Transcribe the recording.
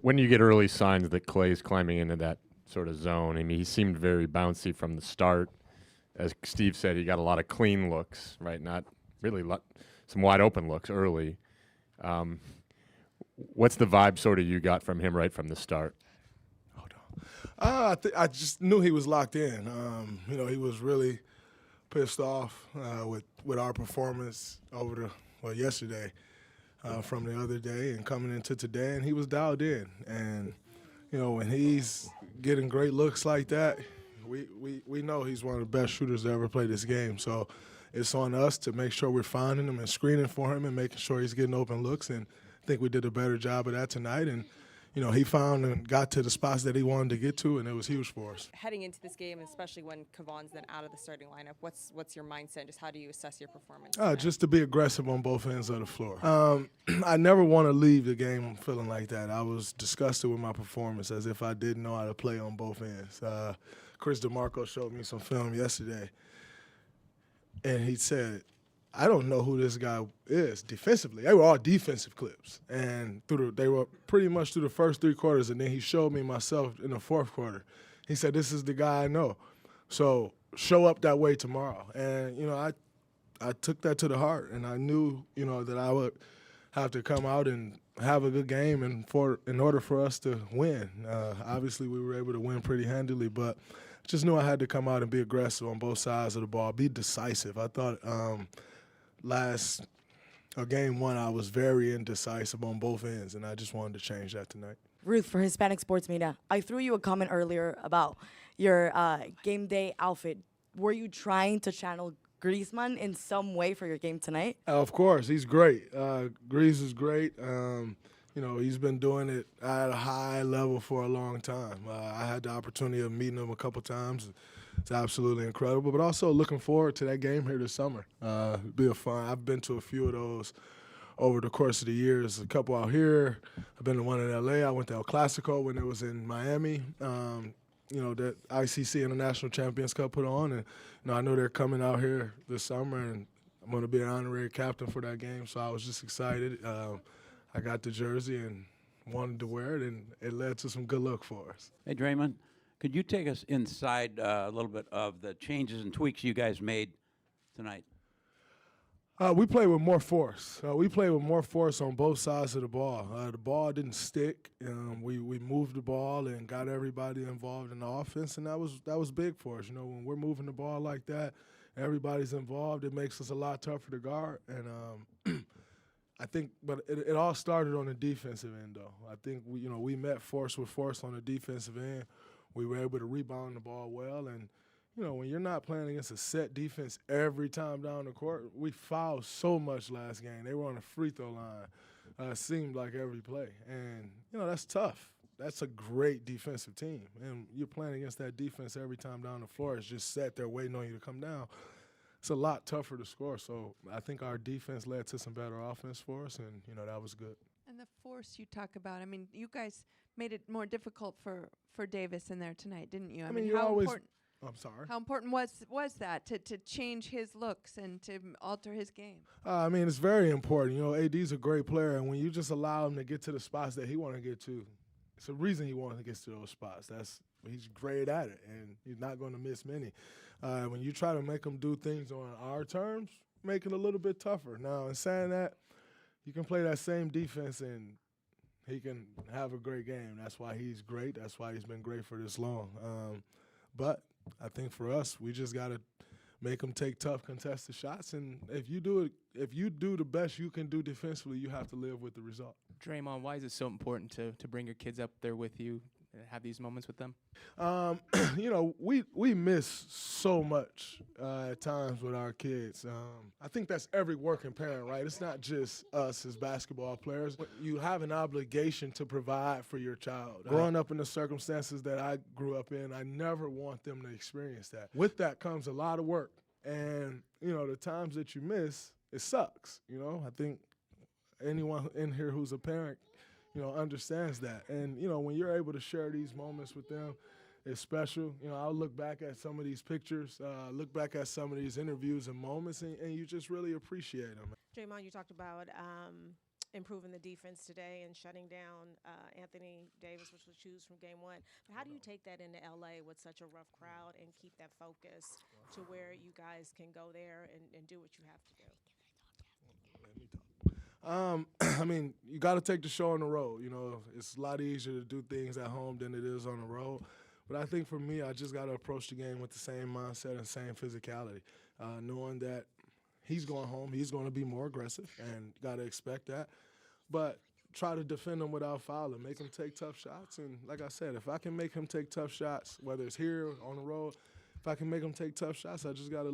When you get early signs that Clay's climbing into that sort of zone, I mean, he seemed very bouncy from the start. As Steve said, he got a lot of clean looks, right? Not really some wide open looks early. Um, what's the vibe sort of you got from him right from the start? Hold on. I just knew he was locked in. He was really pissed off with our performance yesterday from the other day and coming into today, and he was dialed in. And when he's getting great looks like that, we know he's one of the best shooters to ever play this game. So it's on us to make sure we're finding him and screening for him and making sure he's getting open looks. And I think we did a better job of that tonight. And he found and got to the spots that he wanted to get to, and it was huge for us. Heading into this game, especially when Kevon's then out of the starting lineup, what's your mindset? Just how do you assess your performance? Just to be aggressive on both ends of the floor. I never want to leave the game feeling like that. I was disgusted with my performance, as if I didn't know how to play on both ends. Chris DeMarco showed me some film yesterday, and he said, I don't know who this guy is defensively. They were all defensive clips, and they were pretty much through the first 3 quarters, and then he showed me myself in the 4th quarter. He said, this is the guy I know. So show up that way tomorrow. And, I took that to the heart, and I knew, that I would have to come out and have a good game in order for us to win. Obviously, we were able to win pretty handily, but just knew I had to come out and be aggressive on both sides of the ball, be decisive. I thought game 1, I was very indecisive on both ends, and I just wanted to change that tonight. Ruth, for Hispanic Sports Media, I threw you a comment earlier about your game day outfit. Were you trying to channel Griezmann in some way for your game tonight? Of course, he's great. Grease is great. He's been doing it at a high level for a long time. I had the opportunity of meeting him a couple times. It's absolutely incredible, but also looking forward to that game here this summer. It'll be fun. I've been to a few of those over the course of the years, a couple out here. I've been to one in L.A. I went to El Clasico when it was in Miami. That ICC International Champions Cup put on, and I know they're coming out here this summer, and I'm going to be an honorary captain for that game, so I was just excited. I got the jersey and wanted to wear it, and it led to some good luck for us. Hey, Draymond, could you take us inside a little bit of the changes and tweaks you guys made tonight? We played with more force. We played with more force on both sides of the ball. The ball didn't stick. We moved the ball and got everybody involved in the offense, and that was big for us. When we're moving the ball like that, everybody's involved. It makes us a lot tougher to guard. And I think, but it all started on the defensive end, though. I think we met force with force on the defensive end. We were able to rebound the ball well, and when you're not playing against a set defense every time down the court, we fouled so much last game. They were on the free throw line. It seemed like every play. And, that's tough. That's a great defensive team. And you're playing against that defense every time down the floor. It's just sat there waiting on you to come down. It's a lot tougher to score. So I think our defense led to some better offense for us, and, that was good. And the force you talk about, you guys made it more difficult for Davis in there tonight, didn't you? I mean how always important? I'm sorry. How important was that to change his looks and to alter his game? It's very important. AD's a great player, and when you just allow him to get to the spots that he want to get to, it's a reason he wants to get to those spots. He's great at it, and he's not going to miss many. When you try to make him do things on our terms, make it a little bit tougher. Now, in saying that, you can play that same defense and he can have a great game. That's why he's great. That's why he's been great for this long. But I think for us, we just got to make them take tough contested shots. And if you do the best you can do defensively, you have to live with the result. Draymond, why is it so important to bring your kids up there with you and have these moments with them? We miss so much at times with our kids. I think that's every working parent, right? It's not just us as basketball players. You have an obligation to provide for your child. Growing up in the circumstances that I grew up in, I never want them to experience that. With that comes a lot of work. And, the times that you miss, it sucks. I think anyone in here who's a parent understands that. And, when you're able to share these moments with them, it's special. I'll look back at some of these pictures, look back at some of these interviews and moments, and you just really appreciate them. Draymond, you talked about improving the defense today and shutting down Anthony Davis, which was choose from game one. But how do you take that into LA with such a rough crowd and keep that focus to where you guys can go there and do what you have to do? I mean, you got to take the show on the road. You know, it's a lot easier to do things at home than it is on the road. But I think for me, I just got to approach the game with the same mindset and same physicality, knowing that he's going home, he's going to be more aggressive, and got to expect that. But try to defend him without fouling, make him take tough shots. And like I said, if I can make him take tough shots, whether it's here or on the road, if I can make him take tough shots, I just got to